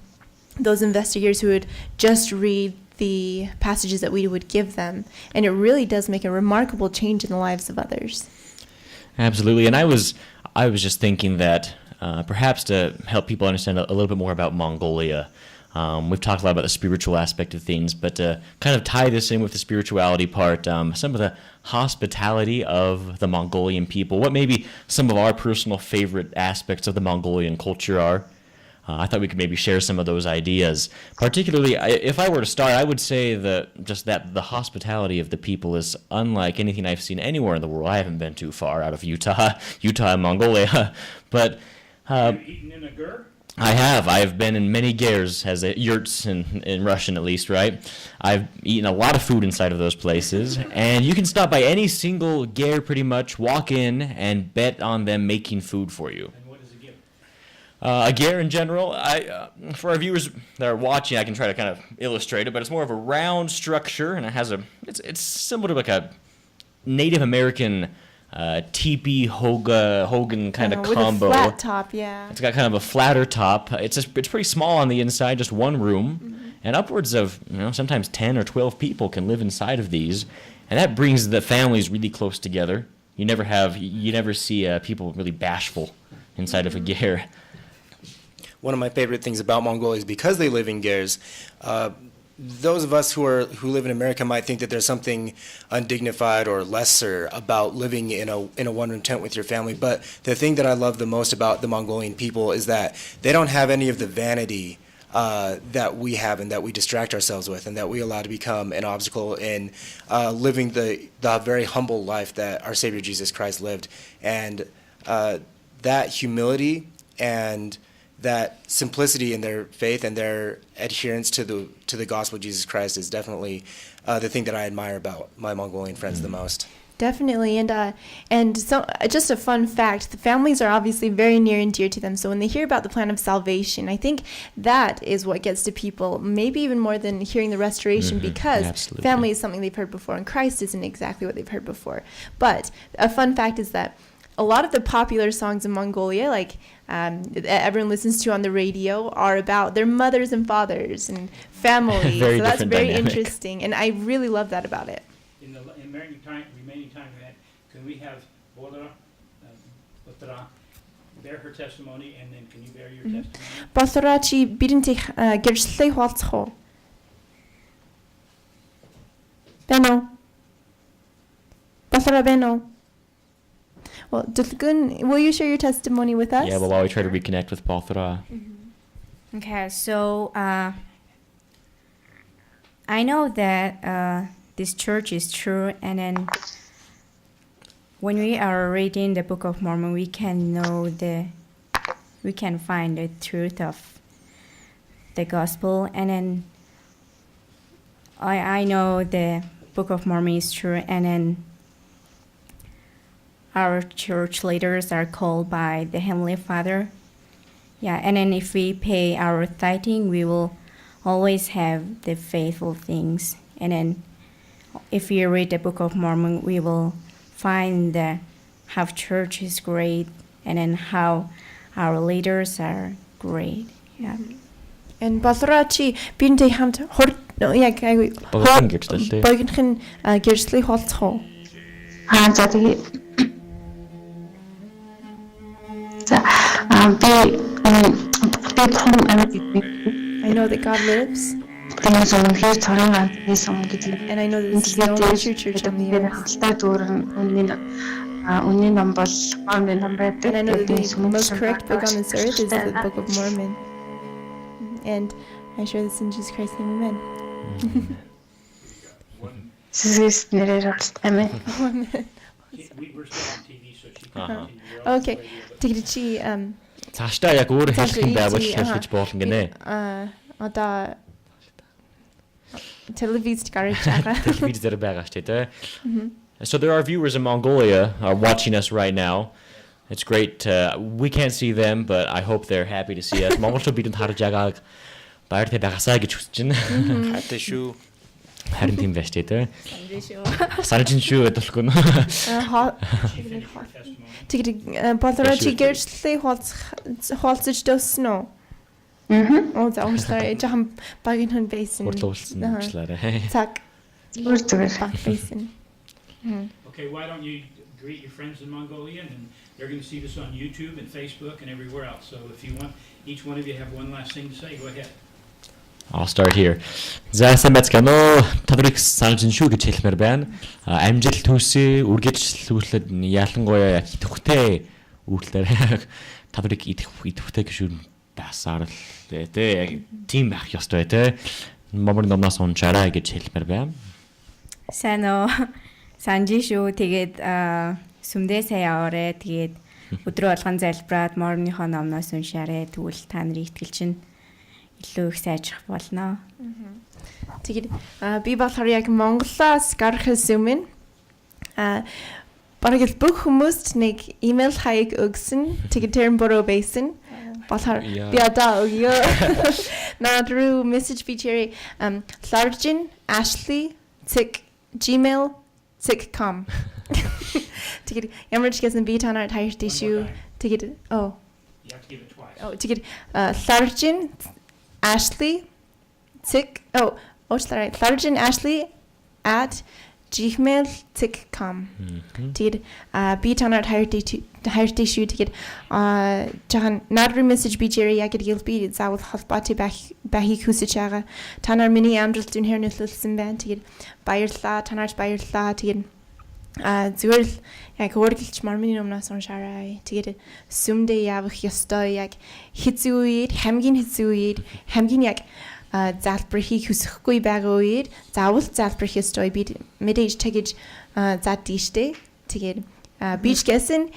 those investigators who would just read the passages that we would give them. And it really does make a remarkable change in the lives of others. Absolutely. And I was just thinking that perhaps to help people understand a little bit more about Mongolia, we've talked a lot about the spiritual aspect of things, but to kind of tie this in with the spirituality part, some of the hospitality of the Mongolian people, what maybe some of our personal favorite aspects of the Mongolian culture are. I thought we could maybe share some of those ideas. Particularly, if I were to start, I would say that the hospitality of the people is unlike anything I've seen anywhere in the world. I haven't been too far out of Utah and Mongolia, but have you eaten in a ger? I have. I've been in many gers, as yurts in Russian at least, right? I've eaten a lot of food inside of those places, and you can stop by any single ger pretty much, walk in, and bet on them making food for you. And what does it give? A ger in general, for our viewers that are watching, I can try to kind of illustrate it, but it's more of a round structure, and it's similar to like a Native American teepee hogan kind of combo. With a flat top, yeah. It's got kind of a flatter top. It's pretty small on the inside, just one room, mm-hmm. and upwards of sometimes 10 or 12 people can live inside of these, and that brings the families really close together. You never see people really bashful inside of a ger. One of my favorite things about Mongolia is because they live in gers. Those of us who live in America might think that there's something undignified or lesser about living in a one-room tent with your family. But the thing that I love the most about the Mongolian people is that they don't have any of the vanity that we have and that we distract ourselves with, and that we allow to become an obstacle in living the very humble life that our Savior Jesus Christ lived. And that humility and that simplicity in their faith and their adherence to the gospel of Jesus Christ is definitely the thing that I admire about my Mongolian friends the most. Definitely, and so just a fun fact: the families are obviously very near and dear to them. So when they hear about the plan of salvation, I think that is what gets to people, maybe even more than hearing the restoration, because Absolutely. family is something they've heard before, and Christ isn't exactly what they've heard before. But a fun fact is that a lot of the popular songs in Mongolia, like that everyone listens to on the radio, are about their mothers and fathers and families. Very So that's different very dynamic. interesting, and I really love that about it. In the remaining time we had, can we have Boloredene, bear her testimony, and then can you bear your testimony? Болороо чи бидэнтэй гэрчлэлээ хуваалцах уу? Байна уу? Болороо байна уу? Well, Dulguun, will you share your testimony with us? Yeah, well, while we try to reconnect with Baatar. Okay, so I know that this church is true, and then when we are reading the Book of Mormon, we can find the truth of the gospel, and then I know the Book of Mormon is true, and then our church leaders are called by the Heavenly Father. Yeah, and then if we pay our tithing, we will always have the faithful things. And then if we read the Book of Mormon, we will find that how church is great, and then how our leaders are great. Yeah. And болороо чи бидэнтэй хамт яг Богинохон гэрчлэлтэй. богинохон гэрчлэлийг хуваалцах уу? За тэгээ би том амьд гэдэг. I know that God lives, Тэрнээс үнэхээр цорын ганц байсан гэдэг. and I know that this is the only true church on the earth. Хаталтай дүүрэн үнийн ном бол Мормон ном байдаг. And I know that the most correct book on this earth is the Book of Mormon. And I share this in Jesus Christ's name, amen. Сүсэс нэрээр амин. We're still on TV, so she can Uh-huh. continue. We're on Okay. radio. Тэгэр чи Цаашдаа яг өөр хэлэх юм байвал Цааш хэлж болно гинэ. одоо телевизд гарч байгаа. Television дээр байгаа ч тийм. So there are viewers in Mongolia watching us right now. It's great. We can't see them, but I hope they're happy to see us. Монголчууд бидэнд харж байгааг баяртай байгаасаа гэж хүсэж байна. Хайртай шүү. Харин тийм байж тийм. Санажин шүү гэдэлгүй. Тэгэр болороо чи гэрчлэлийг хуваалцаж дөсөн үү? Оо за уучлаарай. Жохон багийнхан байсан. Хурдлуулсан уучлаарай. Цаг Зүгээр. баг байсан. Okay, why don't you greet your friends in Mongolia, and they're going to see this on YouTube and Facebook and everywhere else. So if you want, each one of you have one last thing to say, go ahead. I'll start here. За сайн байцгаана уу? Та нарыг санажин шүү гэж хэлмээр байна. Амжилт төсөө үргэлжлүүлээд ялангуяа идэвхтэй үйлдэлээр та нарыг идэвхтэй гişүн байсаар л тий яг тийм байх ёстой тий. Момор номноос унчаарай гэж хэлмээр байна. Сайн уу? Санжи шүү. Тэгээд сүмдээ сая аваарэ. Тэгээд өдрөө болгон залбираад морныхоо номноос уншаарэ. Тэгвэл та нарын итгэл чинь илүү их сайжрах болно. Тэгэр би болохоор яг Монголоос гарахаас өмнө бараг л бүх хүмүүст нэг имэйл хаяг өгсөн. Тэгээд тэр нь буруу байсан. Болохоор би одоо өгөө. Надруу мессеж бичээрэй. Largin Ashley @gmail.com. Тэгээд ямар ч гэсэн би танаар хайртай шүү. Тэгээд You have to give it twice. тэгээд Largin Ashley Largin Ashley @gmail.com. Тэгээд би танаар хайртай шүү. Тэгээд жахан надад мессеж бичээрэй. Яг л би заавал холбоотой байхыг хүсэж байгаа. Танаар миний амжилт үнэхээр нөлөөлсөн байна. Тэгээд баярлалаа. Танаарч баярлалаа. Тэгээд зүгээр л яг өөргөлч Мормоны номноос уншаарай. Тэгээд сүмдээ явах ёстой яг хэцүү үед, хамгийн хэцүү үед, хамгийн яг залбирхийг хүсэхгүй байгаа үед заавал залбирх ёстой. Би мэдээж тэгэж заддээ штэ. Тэгээд Beach гэсэн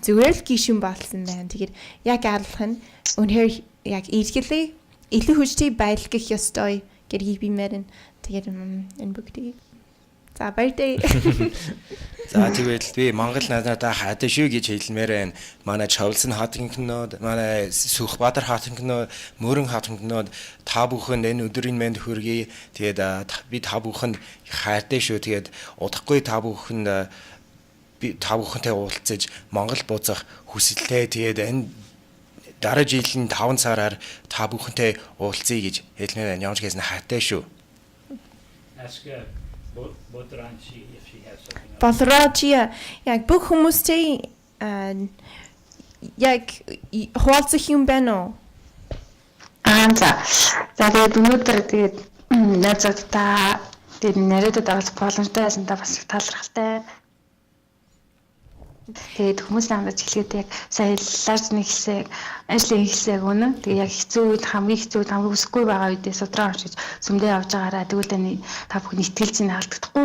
зүгээр л гişүн болсон байна. Тэгээд яг алах нь үнэхээр яг илгэлээ илүү хүчтэй байлгах ёстой гэдгийг би мэрэн. Тэгээд энэ бүгдийг за баяртай. За тэгвэл би Монгол надаа хаатай шүү гэж хэлмээр байна. Манай Чавлсан хатгийнхнууд, манай Сүх Баатар хатгийнхнууд, Мөрөн хатгийнхнууд та бүхэнд энэ өдрийн мэнд хүргэе. Тэгээд би та бүхэнд хайртай шүү. Тэгээд удахгүй та бүхэнтэй уулзаж Монгол буцах хүсэлтэй. Тэгээд энэ дараа жилийн 5 сараар та бүхэнтэй уулзъя гэж хэлмээр байна. Ямар ч гэсэн хайртай шүү. Ask Boloredene if she has something else. Boloredene яг бүх хүмүүстэй яг хуваалцах юм байна уу? За. За тэгээд өнөөдөр тэгээд найзуудтай тэгээд нэрэдэд авах боломжтой байсан та бас талархалтай. Тэгээд хүмүүсийн хамтарч хэлгээд яг сая Largin хэлсэг, Ashley хэлсэг үнэн. Тэгээд яг хамгийн хэцүү үед хамгийн хүсэхгүй байгаа үедээ судраа уншиж сүмдээ явж байгаараа тэгвэл таны та бүхэн итгэлцийг алдагдахгүй.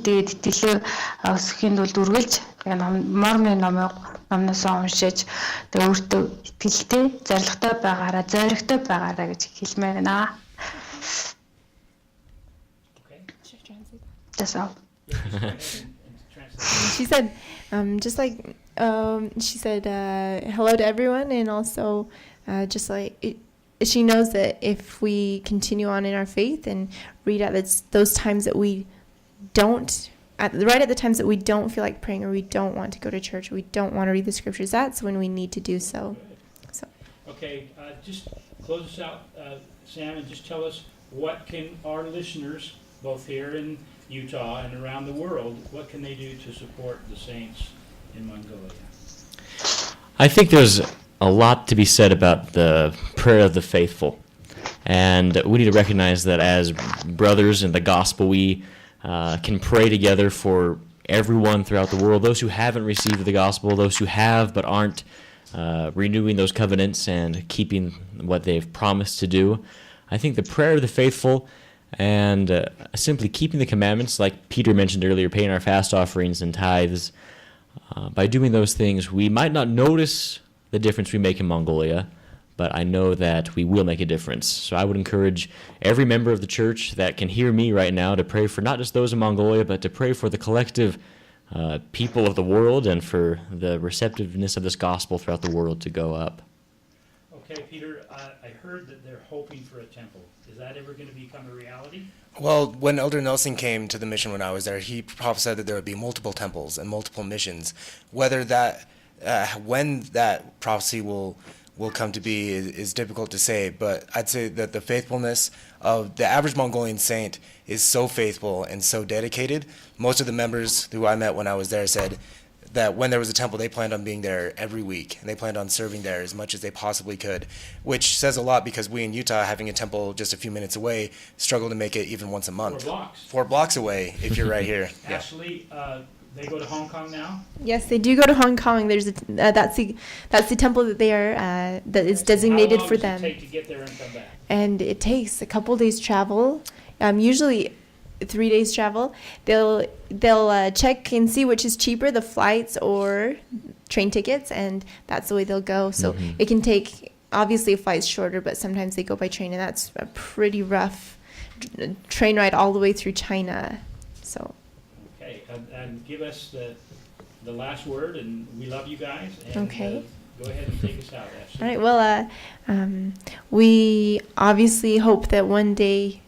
Тэгээд итгэлээ өсөхийн тулд үргэлж Мормын номноос уншиж тэгээд өөртөө итгэлтэй, зоригтой байгаараа гэж хэлмээр байна. Okay. That's all. She said, just like she said, hello to everyone, and also just like she knows that if we continue on in our faith and read at those times that we don't, right at the times that we don't feel like praying or we don't want to go to church, or we don't want to read the scriptures, that's when we need to do so. Okay, just close us out, Sam, and just tell us what can our listeners, both here in Utah and around the world, what can they do to support the saints in Mongolia? I think there's a lot to be said about the prayer of the faithful. And we need to recognize that as brothers in the gospel, we can pray together for everyone throughout the world, those who haven't received the gospel, those who have but aren't renewing those covenants and keeping what they've promised to do. I think the prayer of the faithful and simply keeping the commandments, like Peter mentioned earlier, paying our fast offerings and tithes. By doing those things, we might not notice the difference we make in Mongolia, but I know that we will make a difference. So I would encourage every member of the church that can hear me right now to pray for not just those in Mongolia, but to pray for the collective people of the world and for the receptiveness of this gospel throughout the world to go up. Okay, Peter, I heard that they're hoping for a temple. Is that ever going to become a reality? Well, when Elder Nelson came to the mission when I was there, he prophesied that there would be multiple temples and multiple missions. Whether that, when that prophecy will come to be is difficult to say, but I'd say that the faithfulness of the average Mongolian saint is so faithful and so dedicated. Most of the members who I met when I was there said that when there was a temple, they planned on being there every week, and they planned on serving there as much as they possibly could, which says a lot because we in Utah, having a temple just a few minutes away, struggle to make it even once a month. 4 blocks. 4 blocks away, if you're right here. Yeah. Ashley, they go to Hong Kong now? Yes, they do go to Hong Kong. There's that's the temple that they are that is designated for them. How long does it take to get there and come back? And it takes a couple days travel. Usually 3 days travel. They'll check and see which is cheaper, the flights or train tickets, and that's the way they'll go. So it can take, obviously a flight's shorter, but sometimes they go by train, and that's a pretty rough train ride all the way through China. So Okay, and give us the last word, and we love you guys. And, Okay. Go ahead and take us out, Ashley. all right, well, we obviously hope that one day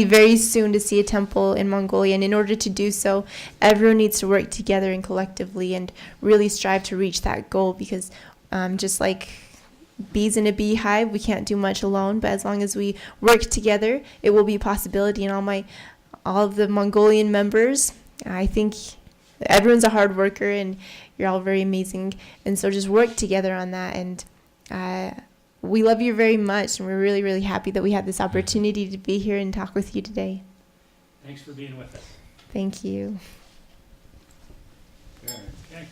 very soon to see a temple in Mongolia, and in order to do so, everyone needs to work together and collectively and really strive to reach that goal, because just like bees in a beehive, we can't do much alone, but as long as we work together, it will be a possibility. And all of the Mongolian members, I think everyone's a hard worker and you're all very amazing, and so just work together on that. And we love you very much, and we're really, really happy that we had this opportunity to be here and talk with you today. Thanks for being with us. Thank you. Okay. Okay.